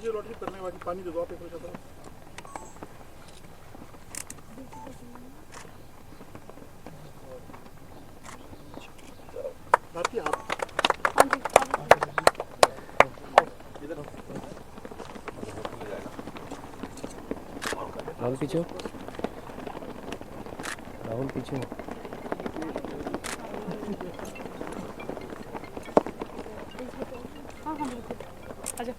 रोटी करने के बाद पानी दे दो आप एक राहुल पीछे, राहुल पीछे। हाँ हाँ बिल्कुल, आजा।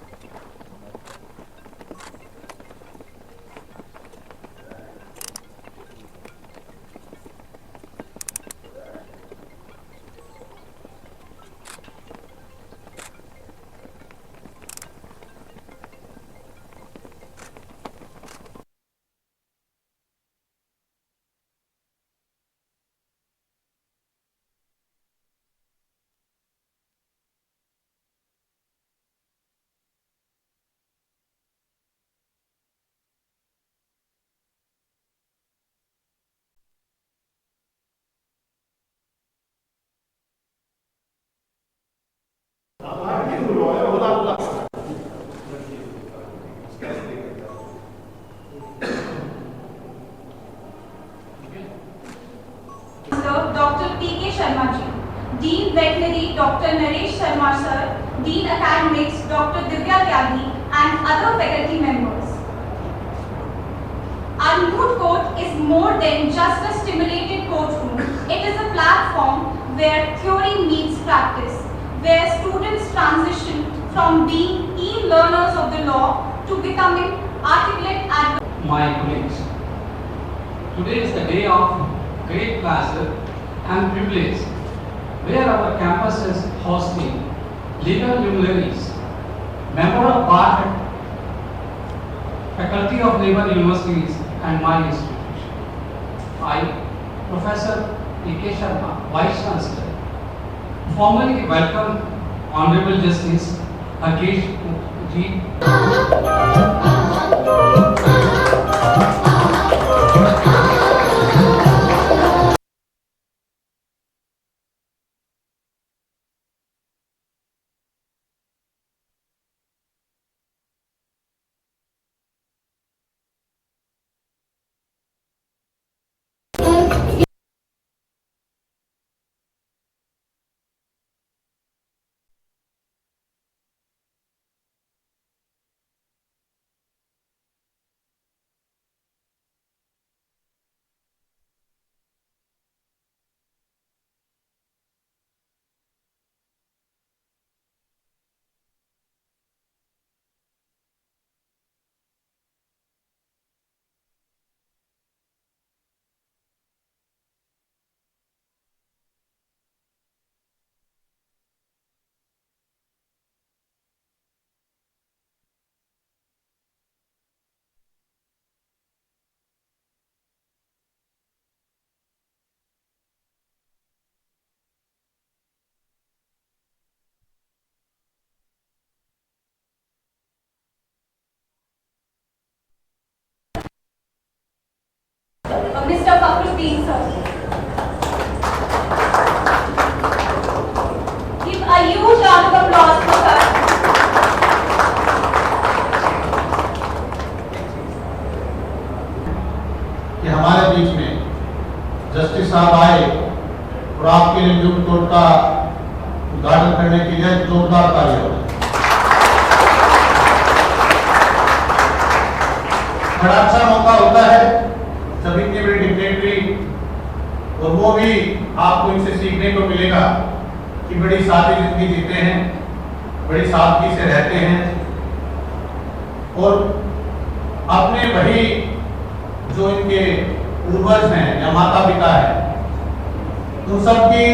Dr. P.K. Sharma ji, Dean Veterinary Dr. Naresh Sharma sir, Dean Academics Dr. Divya Tyagi and other faculty members. Our moot court is more than just a stimulated courtroom. It is a platform where theory meets practice, where students transition from being keen learners of the law to becoming articulate advocates. My colleagues, today is the day of great pleasure and privilege, where our campus is hosting legal luminaries, member of Bar Faculty of Labour Universities and my institution. I, Professor P.K. Sharma, Vice Chancellor, formally welcome Honorable Justice Hakesh Ji. Mr. Fakhruddin sir. Give a huge round of applause for her. कि हमारे बीच में justice साहब आए और आपके लिए Newt court का उद्घाटन करने के लिए जोरदार तालियां हो। बड़ा अच्छा मौका होता है जब इतनी बड़ी डिक्टेटरी, और वो भी आपको इनसे सीखने को मिलेगा कि बड़ी सादी जिंदगी जीते हैं, बड़ी सादगी से रहते हैं और अपने वही जो इनके पूर्वज हैं या माता पिता है उन सब की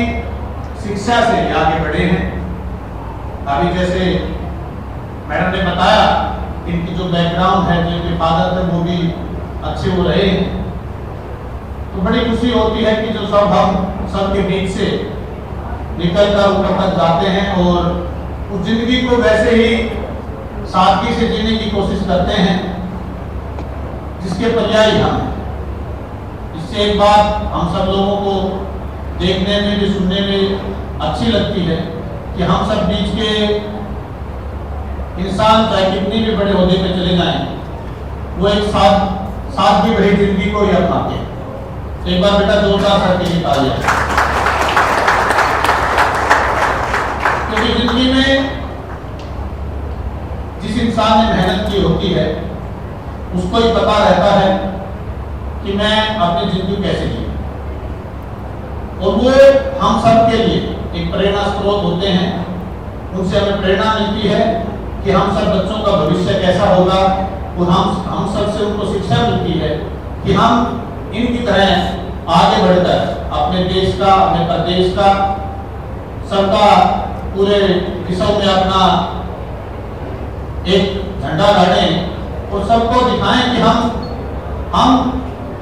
शिक्षा से आगे बढ़े हैं। अभी जैसे मैडम ने बताया इनकी जो बैकग्राउंड है, जो इनके फादर थे वो भी अच्छे हो रहे हैं, तो बड़ी खुशी होती है कि जो सब हम सबके बीच से निकल कर ऊपर तक जाते हैं और उस जिंदगी को वैसे ही सादगी से जीने की कोशिश करते हैं जिसके पर्याय हम हैं। इससे एक बात हम सब लोगों को देखने में भी सुनने में अच्छी लगती है कि हम सब बीच के इंसान चाहे कितनी भी बड़े ओहदे पे चले जाएं, वो एक सादगी भरी जिंदगी को ही अपनाते हैं। एक बार बेटा जोरदार सर के लिए तालियां। क्योंकि जिंदगी में जिस इंसान ने मेहनत की होती है उसको ही पता रहता है कि मैं अपनी जिंदगी कैसे जी, और वो हम सब के लिए एक प्रेरणा स्रोत होते हैं। उनसे हमें प्रेरणा मिलती है कि हम सब बच्चों का भविष्य कैसा होगा, और हम सब से उनको शिक्षा मिलती है कि हम इनकी तरह आगे बढ़कर अपने देश का, अपने प्रदेश का, सबका पूरे विश्व में अपना एक झंडा गाड़ें और सबको दिखाएं कि हम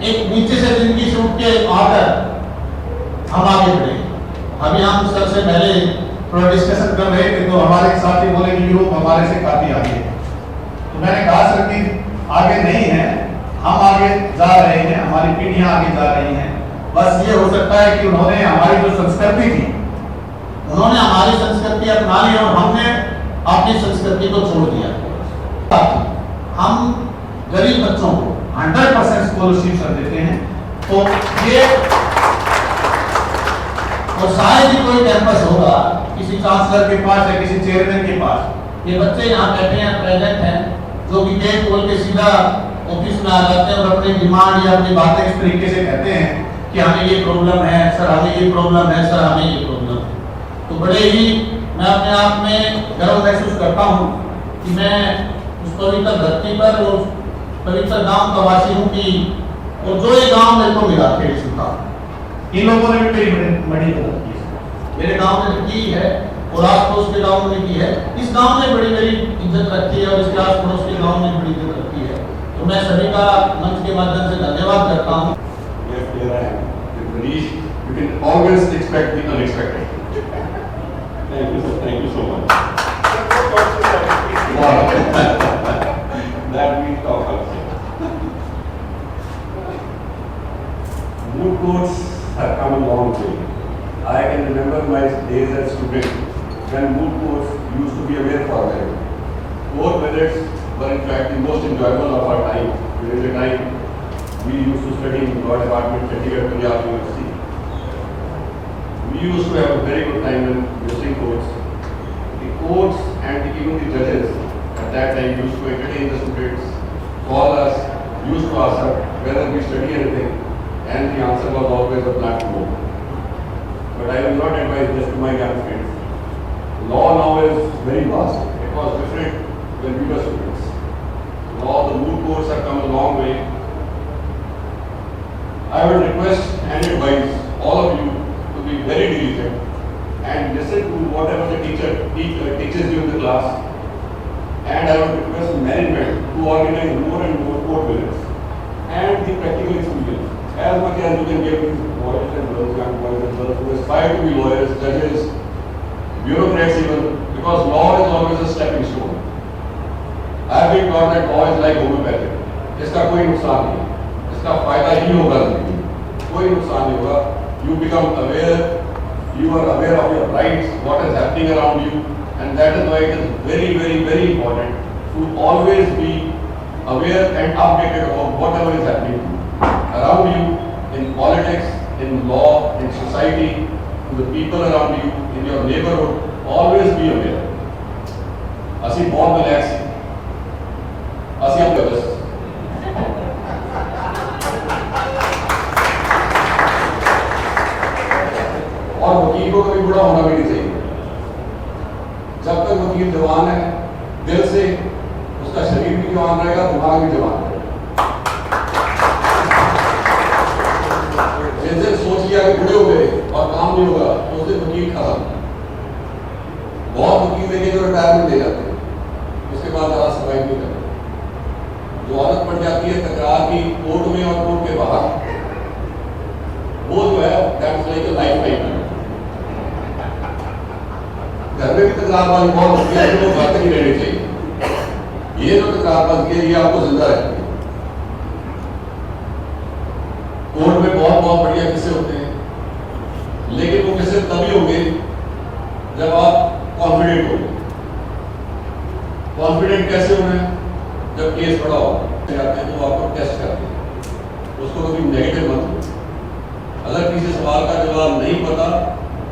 एक नीचे से जिंदगी से उठ के आकर हम आगे बढ़े। अभी हम सर से पहले थोड़ा डिस्कशन कर रहे थे तो हमारे एक साथी बोले कि यूरोप हमारे से काफी आगे है। तो मैंने कहा सर कि आगे नहीं है, हम आगे जा रहे हैं, हमारी पीढ़ियां आगे जा रही हैं। बस ये हो सकता है कि उन्होंने हमारी जो संस्कृति थी, उन्होंने हमारी संस्कृति अपना ली और हमने अपनी संस्कृति को छोड़ दिया। हम गरीब बच्चों को 100% स्कॉलरशिप सर देते हैं। तो ये और शायद ही कोई कैंपस होगा किसी चांसलर के पास या किसी चेयरमैन के पास, ये बच्चे यहाँ बैठे हैं, प्रेजेंट हैं, जो कि गेट खोल के सीधा ऑफिस में आ जाते हैं और अपनी डिमांड या अपनी बातें इस तरीके से कहते हैं कि हमें ये प्रॉब्लम है सर, हमें ये प्रॉब्लम है सर, हमें ये प्रॉब्लम है। तो बड़े ही मैं अपने आप में गर्व महसूस करता हूँ कि मैं उस पवित्र धरती पर और पवित्र गांव का वासी हूँ कि और जो ये गांव मेरे को मिला खेल सीखा, इन लोगों ने भी मेरी बड़ी मदद की है। मेरे गांव ने की है और आस पड़ोस के गांव ने की है। इस गांव ने बड़ी मेरी इज्जत रखी है और इसके आस पड़ोस के गांव ने बड़ी इज्जत रखी है। तो मैं सभी का मंच के माध्यम से धन्यवाद करता हूँ। Yes, here I am. With Manish, you can always expect the unexpected. Thank you, sir. Thank you so much. Wow. That we talk about. Mood courts have come a long way. I can remember my days as student when mood courts used to be a mere formality. 4 minutes were in fact the most enjoyable of our time. During the time we used to study in law department at Punjab University. We used to have a very good time in visiting courts. The courts and even the judges at that time used to entertain the students, call us, used to ask us whether we study anything, and the answer was always a blank no. But I will not advise this to my young friends. Law now is very vast. It was different when we were students. Now the mood courts have come a long way. I would request and advise all of you to be very diligent and listen to whatever the teacher teaches you in the class. And I would request management to organize more and more court visits and the practical experience. As much as you can give these boys and girls, young boys and girls who aspire to be lawyers, judges, bureaucrats even, because law is always a stepping stone. I have been taught that law is like homeopathy. इसका कोई नुकसान नहीं, इसका फायदा ही होगा जिंदगी, कोई नुकसान नहीं होगा. You become aware, you are aware of your rights, what is happening around you, and that is why it is very, very, very important to always be aware and updated about whatever is happening around you, in politics, in law, in society, to the people around you, in your neighborhood. Always be aware. ਅਸੀਂ ਬਹੁਤ relax ਸੀ, ਅਸੀਂ ਆਪਣੇ ਬਸ और वकील को कभी बुरा होना भी नहीं चाहिए. जब तक वकील जवान है दिल से, उसका शरीर भी जवान रहेगा, दिमाग भी जवान रहेगा. जैसे सोच लिया कि बुढ़े हो गए और काम नहीं होगा तो उससे वकील खत्म. बहुत वकील देखे जो रिटायरमेंट ले जाते हैं, उसके बाद ज़्यादा सर्वाइव नहीं करते. जो आदत पड़ जाती है तकरार की कोर्ट में और कोर्ट के बाहर, वो जो है that's like a life time. घर में भी तकरारबाजी बहुत होती है, वो घर नहीं रहनी चाहिए। ये जो तकरारबाजी है ये आपको जिंदा रखती है। कोर्ट में बहुत बढ़िया किस्से होते हैं, लेकिन वो किस्से तभी होंगे जब आप कॉन्फिडेंट होंगे। कॉन्फिडेंट कैसे होना है? जब केस बड़ा हो जाते हैं तो आपको टेस्ट करते हैं, उसको कभी नेगेटिव मत लो। अगर किसी सवाल का जवाब नहीं पता,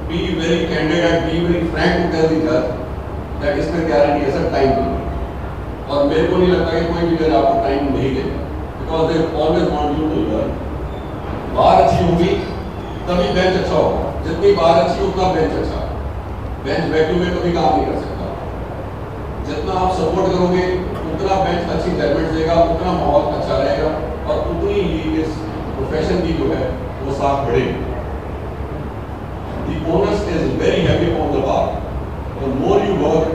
be very candid and be very frank to tell the जज दैट इसमें गारंटी है सर टाइम दो। और मेरे को नहीं लगता कि कोई भी जज आपको टाइम नहीं देगा, because they always want you to learn. बार अच्छी होगी तभी बेंच अच्छा होगा, जितनी बार अच्छी उतना बेंच अच्छा। बेंच वैक्यूम में कभी काम नहीं कर सकता। जितना आप सपोर्ट करोगे उतना बेंच अच्छी जजमेंट देगा, उतना माहौल अच्छा रहेगा और उतनी ही इस प्रोफेशन की जो है वो साथ बढ़ेगी। The onus is very heavy on the bar. The more you work,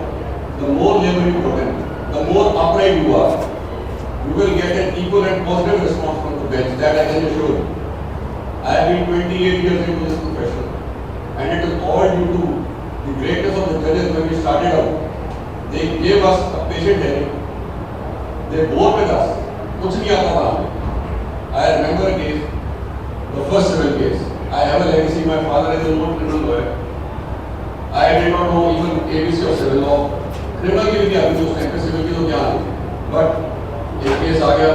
the more labor you put in, the more upright you are, you will get an equal and positive response from the bench. That I can assure you. I have been 28 years into this profession, and it is all due to the greatness of the judges. When we started out, they gave us a patient hearing. They bore with us. कुछ नहीं आता था हमें. I remember a case, the first civil case. I have a legacy. My father is a known criminal lawyer. I did not know even ABC or civil law. Criminal की भी क्या थी उस टाइम पे, civil की तो क्या थी. But एक केस आ गया.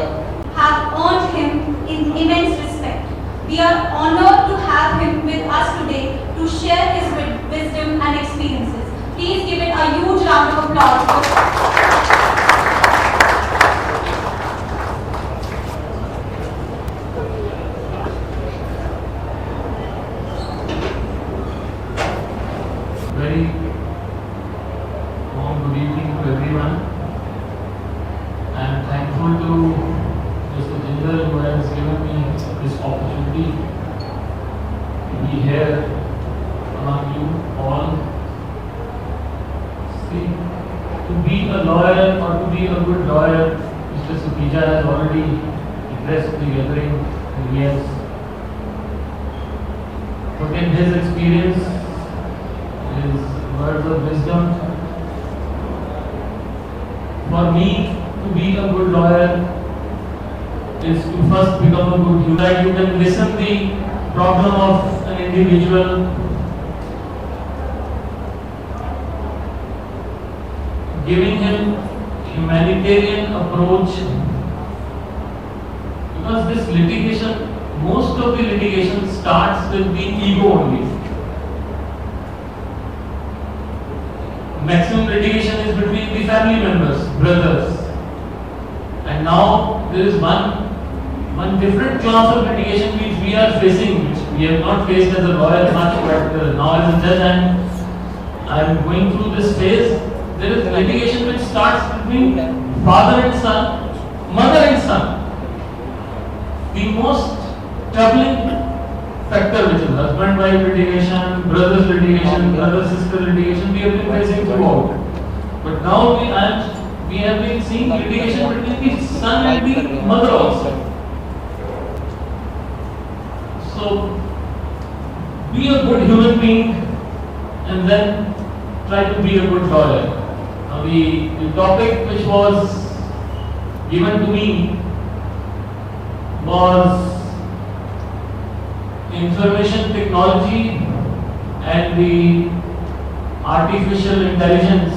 Have earned him in immense respect. We are honored to have him with us today to share his wisdom and experiences. Please give it a huge round of applause. Very warm good evening to everyone. I am thankful to Mr. Jinder who has given me this opportunity to be here among you all. See, to be a lawyer or to be a good lawyer, Mr. Sukija has already addressed the gathering and he has put in his experience, his words of wisdom. For me, to be a good lawyer is to first become a good human. You can listen the problem of an individual, giving him humanitarian approach, because this litigation, most of the litigation starts with the ego only. Maximum litigation is between the family members, brothers, and now there is one different class of litigation which we are facing, which we have not faced as a lawyer much, but now as a judge and I am going through this phase. There is litigation which starts between father and son, mother and son. The most troubling factor, which is husband-wife litigation, brothers litigation, brother-sister litigation, we have been facing throughout. But now we have been seeing litigation between the son and the mother also. So, be a good human being and then try to be a good lawyer. Now the topic which was given to me was information technology and the artificial intelligence,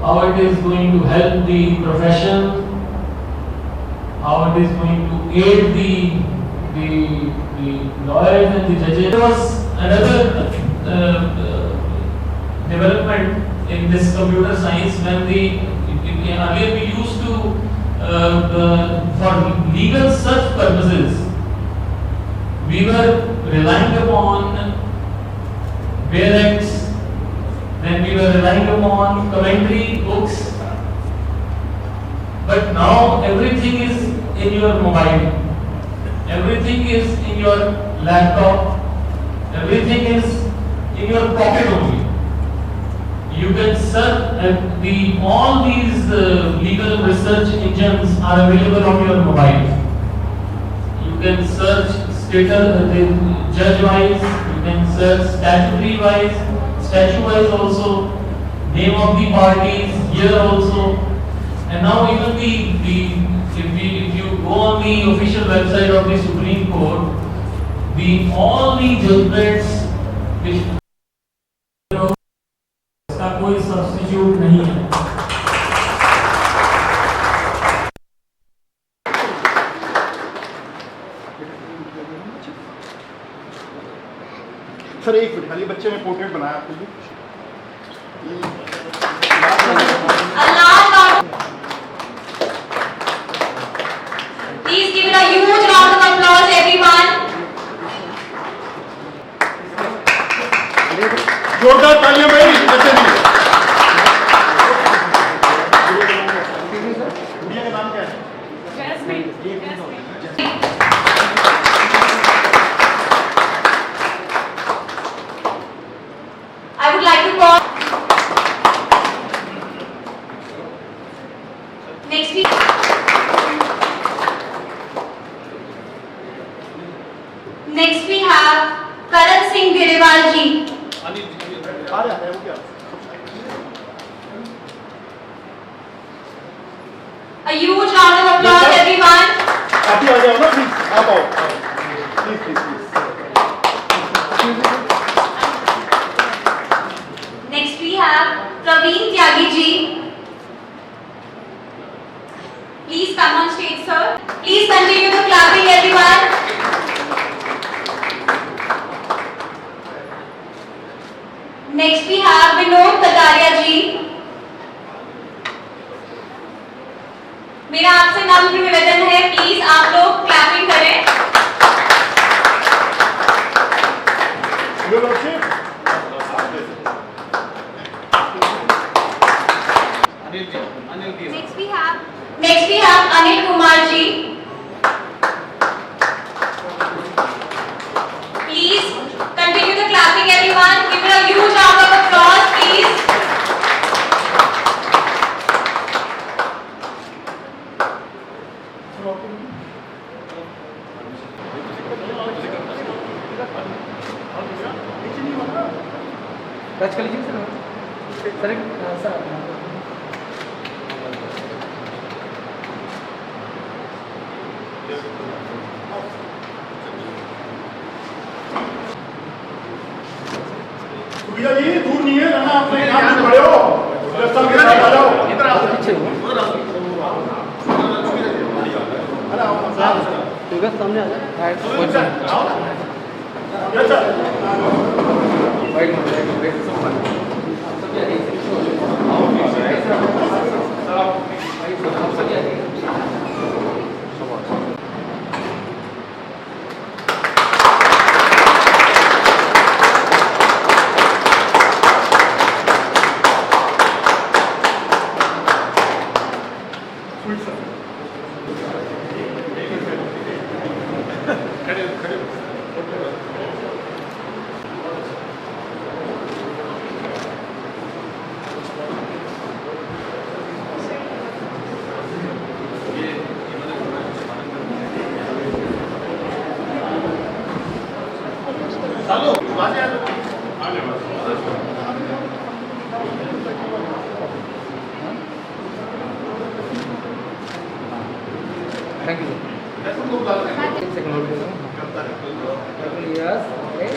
how it is going to help the profession, how it is going to aid the lawyers and the judges. There was another development in this computer science when earlier we used to for legal search purposes, we were relying upon Wayrex, then we were relying upon commentary books, but now everything is in your mobile, everything is in your laptop, everything is in your pocket only. You can search all these legal research engines are available on your mobile. You can search status, judge wise, you then statutory wise, statute wise also, name of the parties, year also, and now even if you go on the official website of the Supreme Court, all the judgments which इसका कोई substitute नहीं है। Sir एक minute खाली बच्चे ने portrait बनाया आपके लिए। Please give it a huge round of applause, everyone. जोरदार तालियां भाई बच्चे के लिए। गुड़िया का नाम क्या है? I would like to call next week. Next we have Karan Singh Grewal ji. आ रहा है वो क्या? A huge round of applause, everyone. आप ही आ जाओ ना प्लीज, आप आओ please please please. Next we have Praveen Tyagi ji. Please come on stage, sir. Please continue the clapping, everyone. Next we have Vinod Kataria ji. मेरा आपसे नम्र निवेदन है, प्लीज आप लोग क्लैपिंग करें। Your Lordship. Next we have Anil Kumar ji. Please continue the clapping, everyone. Give it a huge round of applause, please. Touch कर लीजिए सर। सर सर गुड़िया जी दूर नहीं है रहना, अपने यहाँ पे खड़े हो। रास्ता के साथ आ जाओ। इधर आओ पीछे हो। अरे आओ ठीक है, सामने आ जाओ। आओ ना। Yes sir. चलो बाजे आ थैंक यू। एक सेकंड होल्ड करो। Yes okay.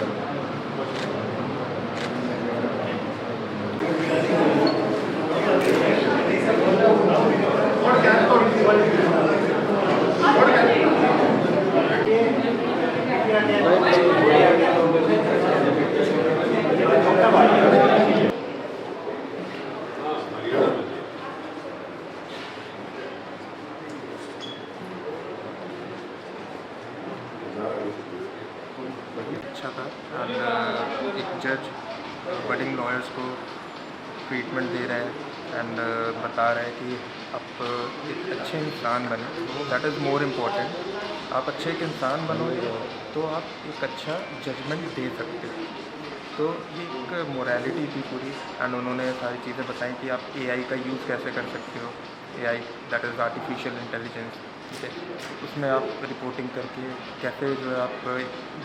अच्छा था एंड एक जज बडिंग लॉयर्स को ट्रीटमेंट दे रहा है एंड बता रहा है कि आप एक अच्छे इंसान बने, दैट इज़ मोर इम्पोर्टेंट। आप अच्छे एक इंसान बनोगे तो आप एक अच्छा जजमेंट दे सकते हो। तो ये एक मोरालिटी थी पूरी एंड उन्होंने सारी चीज़ें बताई कि आप एआई का यूज़ कैसे कर सकते हो। AI that is artificial intelligence ठीक है, उसमें आप रिपोर्टिंग करके कैसे जो है आप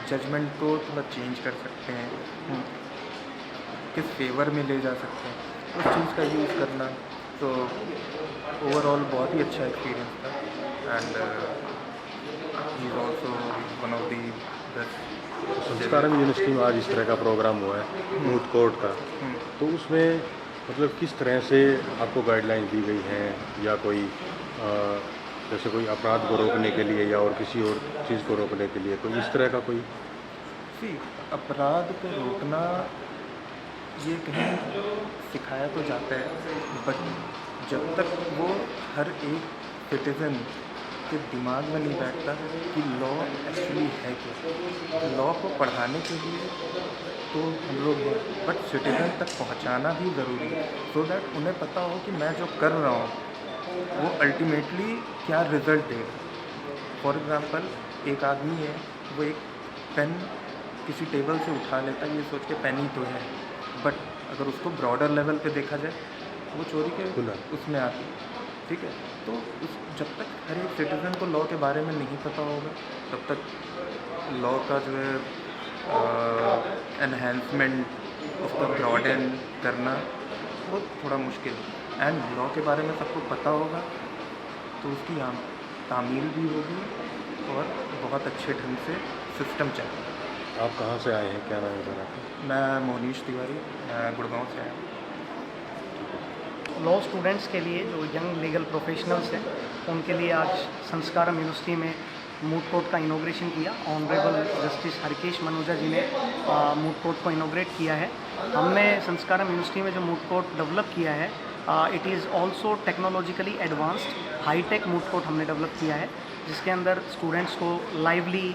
जजमेंट को थोड़ा चेंज कर सकते हैं, किस फेवर में ले जा सकते हैं, उस चीज़ का यूज़ करना। तो ओवरऑल बहुत ही अच्छा एक्सपीरियंस था and he is also one of the best. Sanskaram university में आज इस तरह का प्रोग्राम हुआ है मूट कोर्ट का, तो उसमें मतलब किस तरह से आपको गाइडलाइन दी गई हैं, या कोई जैसे कोई अपराध को रोकने के लिए या और किसी और चीज़ को रोकने के लिए कोई इस तरह का कोई? अपराध को रोकना ये कहीं सिखाया तो जाता है, बट जब तक वो हर एक सिटीज़न के दिमाग में नहीं बैठता कि लॉ एक्चुअली है क्या। लॉ को पढ़ाने के लिए तो हम लोग हैं, बट सिटीज़न तक पहुंचाना भी ज़रूरी है, सो दैट उन्हें पता हो कि मैं जो कर रहा हूँ वो अल्टीमेटली क्या रिज़ल्ट देगा। फॉर एग्ज़ाम्पल, एक आदमी है, वो एक पेन किसी टेबल से उठा लेता है ये सोच के पेन ही तो है, बट अगर उसको ब्रॉडर लेवल पे देखा जाए वो चोरी के उसमें आती है, ठीक है। तो जब तक हर एक सिटीज़न को लॉ के बारे में नहीं पता होगा तब तक लॉ का जो है एनहेंसमेंट, उसका ब्रॉडन करना वो थोड़ा मुश्किल है। एंड लॉ के बारे में सबको पता होगा तो उसकी तामील भी होगी और बहुत अच्छे ढंग से सिस्टम चलेगा। आप कहाँ से आए हैं, क्या नाम है आपका? मैं मोनीश तिवारी, मैं गुड़गांव से आया हूँ। लॉ स्टूडेंट्स के लिए जो यंग लीगल प्रोफेशनल्स हैं उनके लिए आज संस्कारम यूनिवर्सिटी में मूट कोर्ट का इनॉग्रेशन किया। ऑनरेबल जस्टिस हरकेश मनोजा जी ने मूट कोर्ट को इनॉग्रेट किया है। हमने संस्कारम यूनिवर्सिटी में जो मूट कोर्ट डेवलप किया है, it is also technologically advanced high tech moot court हमने डेवलप किया है, जिसके अंदर स्टूडेंट्स को लाइवली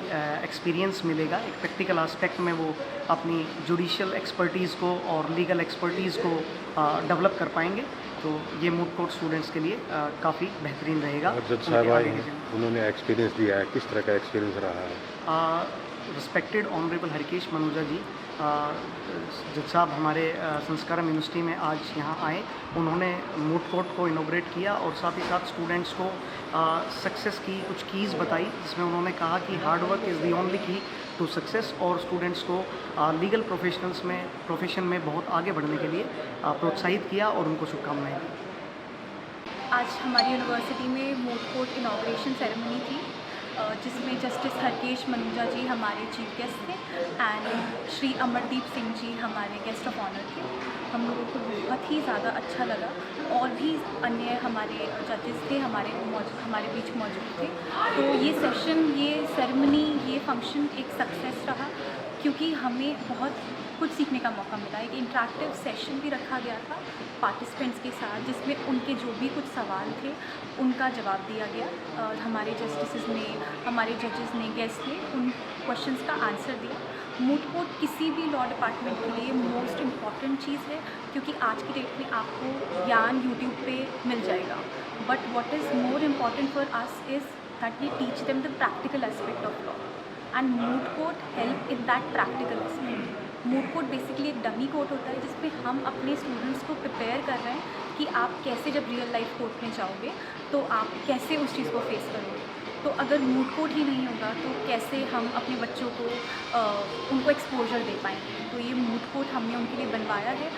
एक्सपीरियंस मिलेगा। एक प्रैक्टिकल आस्पेक्ट में वो अपनी जुडिशियल एक्सपर्टीज़ को और लीगल एक्सपर्टीज़ को डेवलप कर पाएंगे। तो ये मूट कोर्ट स्टूडेंट्स के लिए काफ़ी बेहतरीन रहेगा। जज साहब आए हैं, उन्होंने एक्सपीरियंस दिया है, किस तरह का एक्सपीरियंस रहा है? रिस्पेक्टेड ऑनरेबल हरकेश मनोजा जी, जज साहब हमारे संस्कारम यूनिवर्सिटी में आज यहाँ आए। उन्होंने मूट कोर्ट को इनॉग्रेट किया और साथ ही साथ स्टूडेंट्स को सक्सेस की कुछ कीज़ बताई, जिसमें उन्होंने कहा कि hard work is the only की टू सक्सेस, और स्टूडेंट्स को लीगल प्रोफेशन में बहुत आगे बढ़ने के लिए प्रोत्साहित किया और उनको शुभकामनाएं दी। आज हमारी यूनिवर्सिटी में मूट कोर्ट इनॉग्रेशन सेरेमनी थी, जिसमें जस्टिस हरकेश मनोजा जी हमारे चीफ गेस्ट थे एंड श्री अमरदीप सिंह जी हमारे गेस्ट ऑफ ऑनर थे। हम लोगों को बहुत ही ज़्यादा अच्छा लगा, और भी अन्य हमारे जजेस थे हमारे बीच मौजूद थे। तो ये सेशन, ये सेरेमनी, ये फंक्शन एक सक्सेस रहा, क्योंकि हमें बहुत कुछ सीखने का मौका मिला। एक इंटरेक्टिव सेशन भी रखा गया था पार्टिसिपेंट्स के साथ, जिसमें उनके जो भी कुछ सवाल थे उनका जवाब दिया गया। हमारे जस्टिसेस ने, हमारे जजेस ने, गेस्ट ने उन क्वेश्चंस का आंसर दिया। मूट कोर्ट किसी भी लॉ डिपार्टमेंट के लिए मोस्ट इम्पॉर्टेंट चीज़ है, क्योंकि आज की डेट में आपको ज्ञान यूट्यूब पे मिल जाएगा, but what is more important for us is that we teach them the practical aspect of law, and moot court help in that practical aspect. Moot court basically एक डमी कोर्ट होता है, जिसमें हम अपने students को prepare कर रहे हैं कि आप कैसे जब रियल लाइफ कोर्ट में जाओगे तो आप कैसे उस चीज़ को फेस करोगे। तो अगर मूट कोर्ट ही नहीं होगा तो कैसे हम अपने बच्चों को उनको एक्सपोजर दे पाएंगे। तो ये मूट कोर्ट हमने उनके लिए बनवाया है।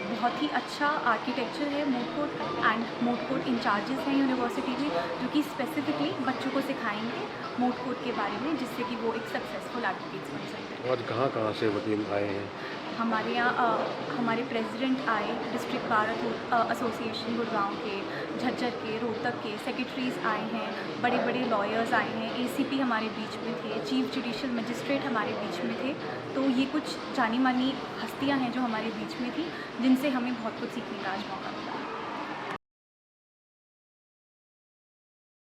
बहुत ही अच्छा आर्किटेक्चर है मूट कोर्ट का, एंड मूट कोर्ट इंचार्जेस हैं यूनिवर्सिटी में, जो कि स्पेसिफिकली बच्चों को सिखाएंगे मूट कोर्ट के बारे में, जिससे कि वो एक सक्सेसफुल एडवोकेट्स बन सकते हैं। आज कहाँ से वकील आए हैं? हमारे यहाँ हमारे प्रेसिडेंट आए, डिस्ट्रिक्ट बार एसोसिएशन गुड़गांव के, झज्जर के, रोहतक के सेक्रेटरीज आए हैं, बड़े बड़े लॉयर्स आए हैं, एसीपी हमारे बीच में थे, चीफ जुडिशियल मजिस्ट्रेट हमारे बीच में थे। तो ये कुछ जानी मानी हस्तियाँ हैं जो हमारे बीच में थी, जिनसे हमें बहुत कुछ सीखने का आज मौका मिला।